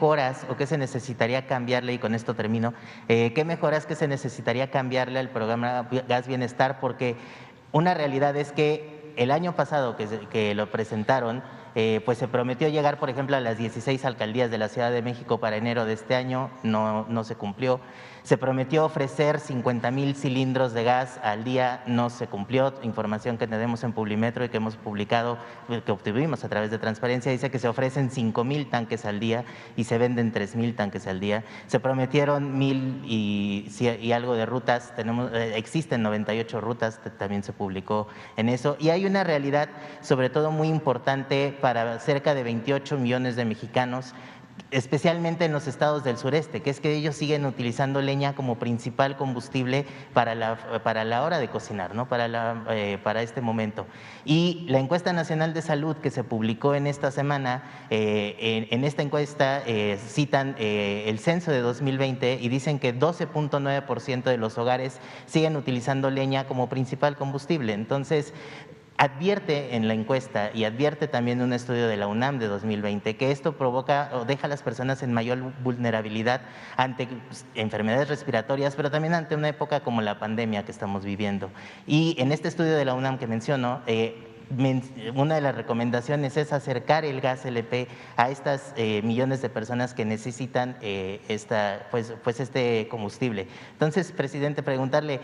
mejoras o qué se necesitaría cambiarle, y con esto termino, qué mejoras que se necesitaría cambiarle al programa Gas Bienestar, porque una realidad es que el año pasado que lo presentaron, pues se prometió llegar, por ejemplo, a las 16 alcaldías de la Ciudad de México para enero de este año, no se cumplió. Se prometió ofrecer 50,000 cilindros de gas al día, no se cumplió. Información que tenemos en Publimetro y que hemos publicado, que obtuvimos a través de Transparencia, dice que se ofrecen 5,000 tanques al día y se venden 3,000 tanques al día. Se prometieron 1,000 y algo de rutas, existen 98 rutas, también se publicó en eso. Y hay una realidad, sobre todo muy importante para cerca de 28 millones de mexicanos, especialmente en los estados del sureste, que es que ellos siguen utilizando leña como principal combustible para la hora de cocinar, ¿no? Para este momento. Y la encuesta nacional de salud que se publicó en esta semana, en esta encuesta citan el censo de 2020 y dicen que 12,9% de los hogares siguen utilizando leña como principal combustible. Entonces, advierte en la encuesta y advierte también un estudio de la UNAM de 2020 que esto provoca o deja a las personas en mayor vulnerabilidad ante enfermedades respiratorias, pero también ante una época como la pandemia que estamos viviendo. Y en este estudio de la UNAM que menciono, una de las recomendaciones es acercar el gas LP a estas millones de personas que necesitan este combustible. Entonces, presidente, preguntarle,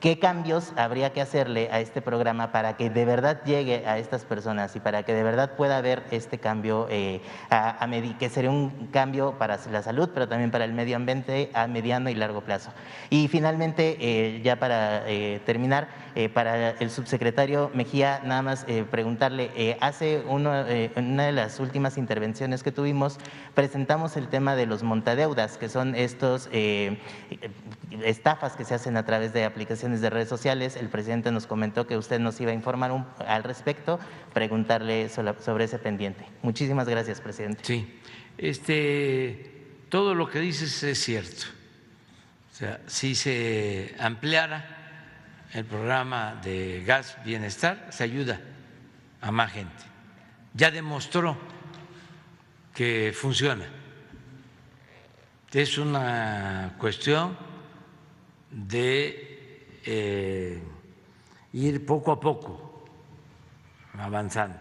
¿qué cambios habría que hacerle a este programa para que de verdad llegue a estas personas y para que de verdad pueda haber este cambio, que sería un cambio para la salud, pero también para el medio ambiente a mediano y largo plazo? Y finalmente, ya para terminar, para el subsecretario Mejía, nada más preguntarle, en una de las últimas intervenciones que tuvimos, presentamos el tema de los montadeudas, que son estos estafas que se hacen a través de aplicaciones de redes sociales. El presidente nos comentó que usted nos iba a informar al respecto, preguntarle sobre ese pendiente. Muchísimas gracias, presidente. Sí, todo lo que dices es cierto. O sea, si se ampliara el programa de Gas Bienestar, se ayuda a más gente. Ya demostró que funciona. Es una cuestión de ir poco a poco avanzando.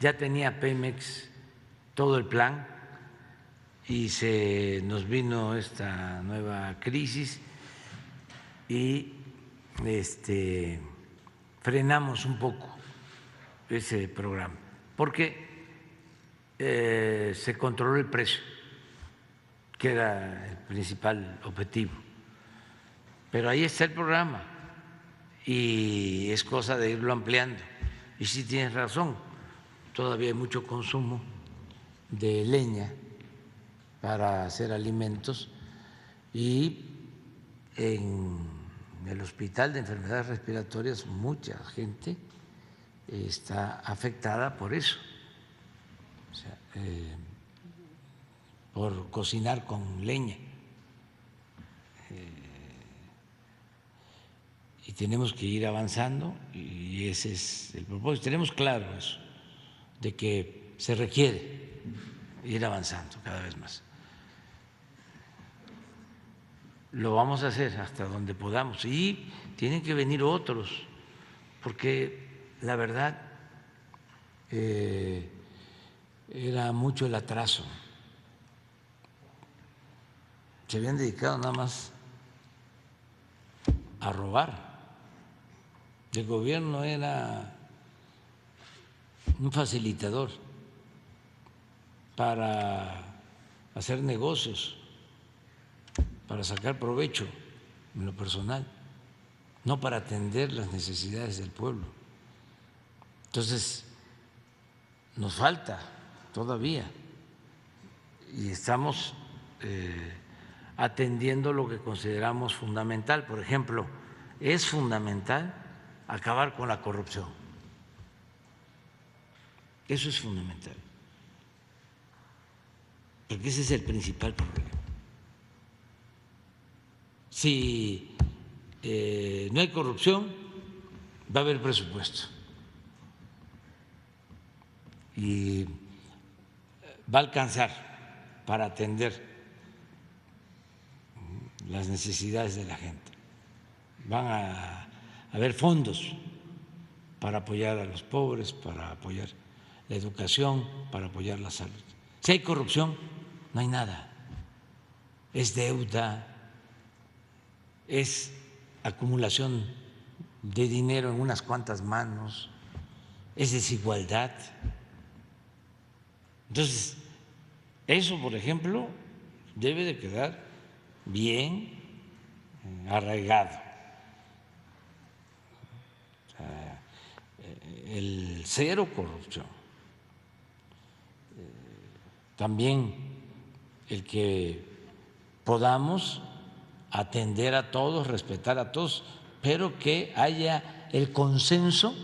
Ya tenía Pemex todo el plan y se nos vino esta nueva crisis y frenamos un poco ese programa porque se controló el precio, que era el principal objetivo. Pero ahí está el programa y es cosa de irlo ampliando. Y sí tienes razón, todavía hay mucho consumo de leña para hacer alimentos y en el Hospital de Enfermedades Respiratorias mucha gente está afectada por eso, o sea, por cocinar con leña. Y tenemos que ir avanzando y ese es el propósito. Tenemos claro eso, de que se requiere ir avanzando cada vez más. Lo vamos a hacer hasta donde podamos y tienen que venir otros, porque la verdad era mucho el atraso. Se habían dedicado nada más a robar. El gobierno era un facilitador para hacer negocios, para sacar provecho en lo personal, no para atender las necesidades del pueblo. Entonces, nos falta todavía y estamos atendiendo lo que consideramos fundamental. Por ejemplo, es fundamental acabar con la corrupción. Eso es fundamental, porque ese es el principal problema. Si no hay corrupción, va a haber presupuesto y va a alcanzar para atender las necesidades de la gente. Van a haber fondos para apoyar a los pobres, para apoyar la educación, para apoyar la salud. Si hay corrupción, no hay nada. Es deuda, es acumulación de dinero en unas cuantas manos, es desigualdad. Entonces, eso, por ejemplo, debe de quedar bien arraigado. O sea, el cero corrupción. También el que podamos atender a todos, respetar a todos, pero que haya el consenso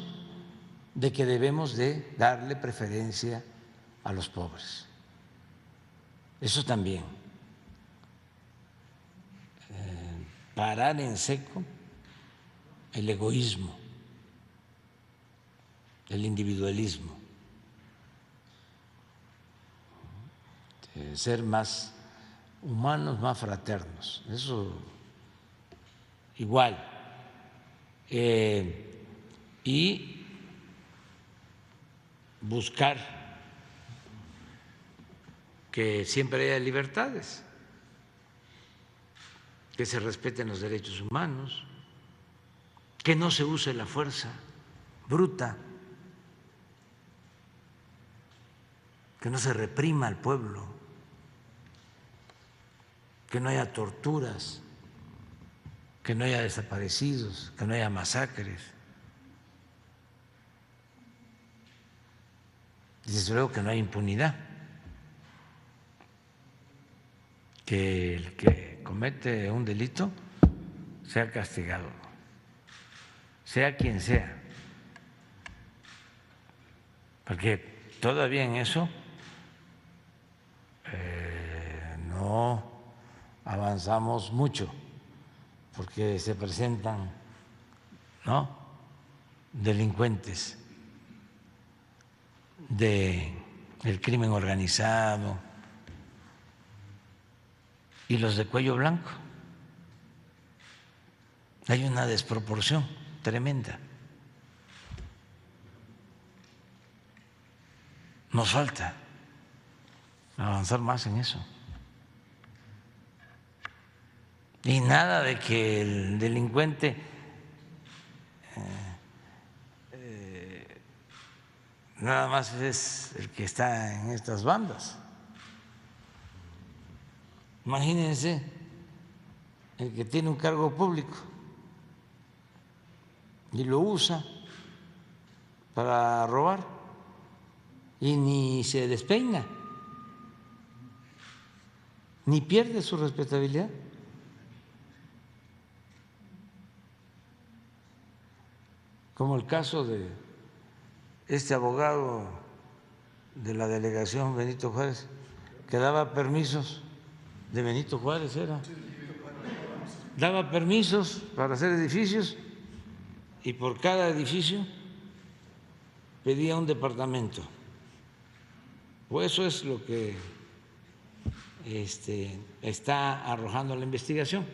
de que debemos de darle preferencia a los pobres. Eso también. Parar en seco el egoísmo, el individualismo, ser más humanos, más fraternos, eso igual. Y buscar que siempre haya libertades, que se respeten los derechos humanos, que no se use la fuerza bruta, que no se reprima al pueblo, que no haya torturas, que no haya desaparecidos, que no haya masacres. Y desde luego que no haya impunidad, que el que comete un delito sea castigado, sea quien sea, porque todavía en eso no avanzamos mucho, porque se presentan, ¿no?, delincuentes del crimen organizado y los de cuello blanco. Hay una desproporción tremenda. Nos falta avanzar más en eso. Y nada de que el delincuente nada más es el que está en estas bandas. Imagínense el que tiene un cargo público y lo usa para robar y ni se despeina, ni pierde su respetabilidad. Como el caso de este abogado de la delegación Benito Juárez, que daba permisos, de Benito Juárez era, daba permisos para hacer edificios y por cada edificio pedía un departamento. Pues eso es lo que está arrojando la investigación.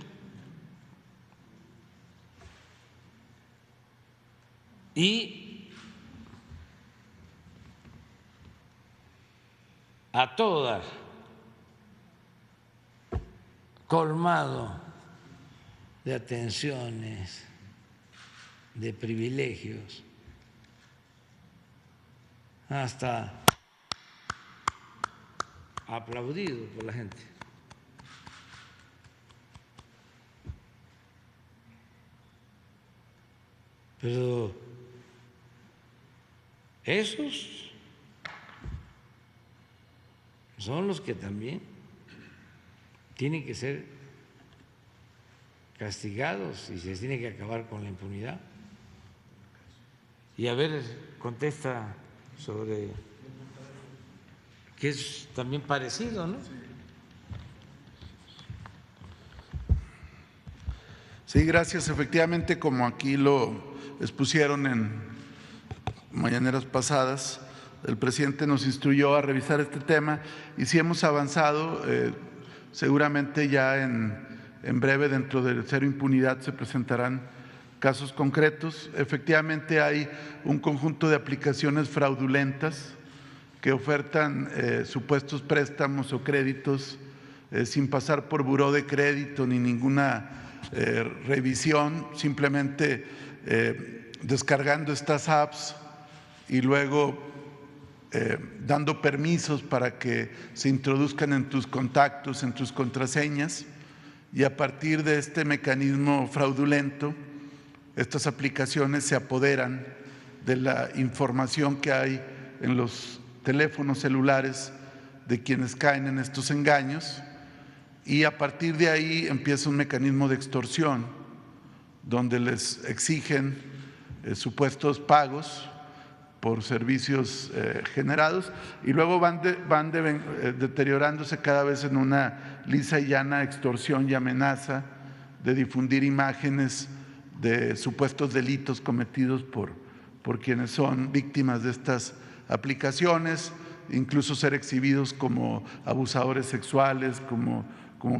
Y a todas, colmado de atenciones, de privilegios, hasta aplaudido por la gente. Pero esos son los que también tienen que ser castigados y se tiene que acabar con la impunidad. Y a ver, contesta sobre que es también parecido, ¿no? Sí, gracias. Efectivamente, como aquí lo expusieron en mañaneras pasadas, el presidente nos instruyó a revisar este tema y sí hemos avanzado. Seguramente ya en breve, dentro de Cero Impunidad, se presentarán casos concretos. Efectivamente hay un conjunto de aplicaciones fraudulentas que ofertan supuestos préstamos o créditos sin pasar por buró de crédito ni ninguna revisión, simplemente descargando estas apps y luego dando permisos para que se introduzcan en tus contactos, en tus contraseñas, y a partir de este mecanismo fraudulento, estas aplicaciones se apoderan de la información que hay en los teléfonos celulares de quienes caen en estos engaños, y a partir de ahí empieza un mecanismo de extorsión donde les exigen supuestos pagos por servicios generados y luego van deteriorándose cada vez en una lisa y llana extorsión y amenaza de difundir imágenes de supuestos delitos cometidos por quienes son víctimas de estas aplicaciones, incluso ser exhibidos como abusadores sexuales, como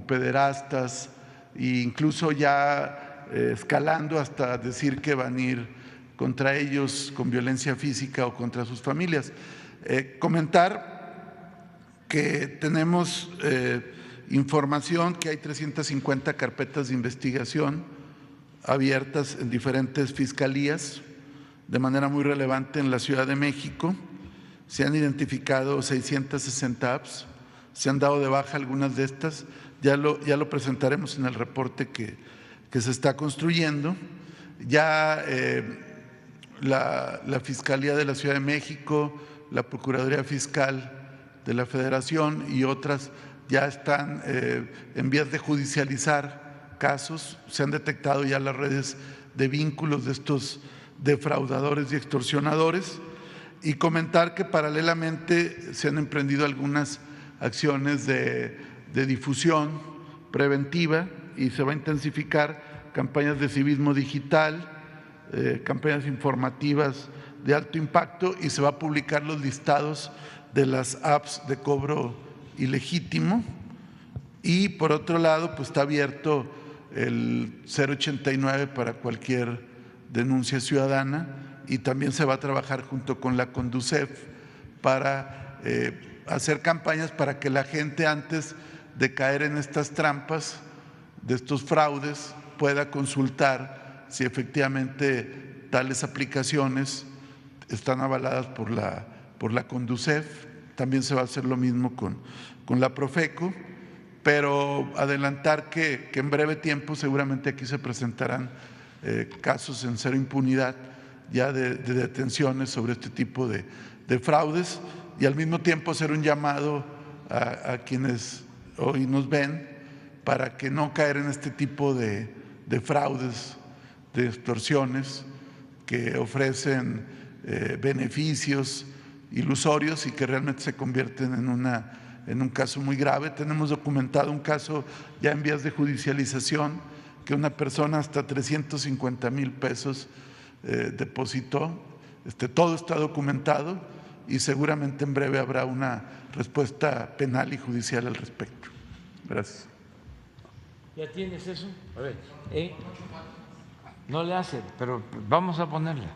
pederastas, e incluso ya escalando hasta decir que van a ir contra ellos con violencia física o contra sus familias. Comentar que tenemos información que hay 350 carpetas de investigación abiertas en diferentes fiscalías de manera muy relevante en la Ciudad de México. Se han identificado 660 apps, se han dado de baja algunas de estas, ya lo presentaremos en el reporte que se está construyendo. Ya la Fiscalía de la Ciudad de México, la Procuraduría Fiscal de la Federación y otras ya están en vías de judicializar casos. Se han detectado ya las redes de vínculos de estos defraudadores y extorsionadores, y comentar que paralelamente se han emprendido algunas acciones de difusión preventiva y se va a intensificar campañas de civismo digital, campañas informativas de alto impacto, y se va a publicar los listados de las apps de cobro ilegítimo. Y por otro lado, pues está abierto el 089 para cualquier denuncia ciudadana, y también se va a trabajar junto con la Conducef para hacer campañas para que la gente, antes de caer en estas trampas, de estos fraudes, pueda consultar si efectivamente tales aplicaciones están avaladas por la Conducef. También se va a hacer lo mismo con la Profeco, pero adelantar que en breve tiempo seguramente aquí se presentarán casos en Cero Impunidad ya de detenciones sobre este tipo de fraudes, y al mismo tiempo hacer un llamado a quienes hoy nos ven para que no caer en este tipo de fraudes, de extorsiones que ofrecen beneficios ilusorios y que realmente se convierten en un caso muy grave. Tenemos documentado un caso ya en vías de judicialización que una persona hasta 350,000 pesos depositó. Todo está documentado y seguramente en breve habrá una respuesta penal y judicial al respecto. Gracias. ¿Ya tienes eso? A ver, no le hace, pero vamos a ponerla.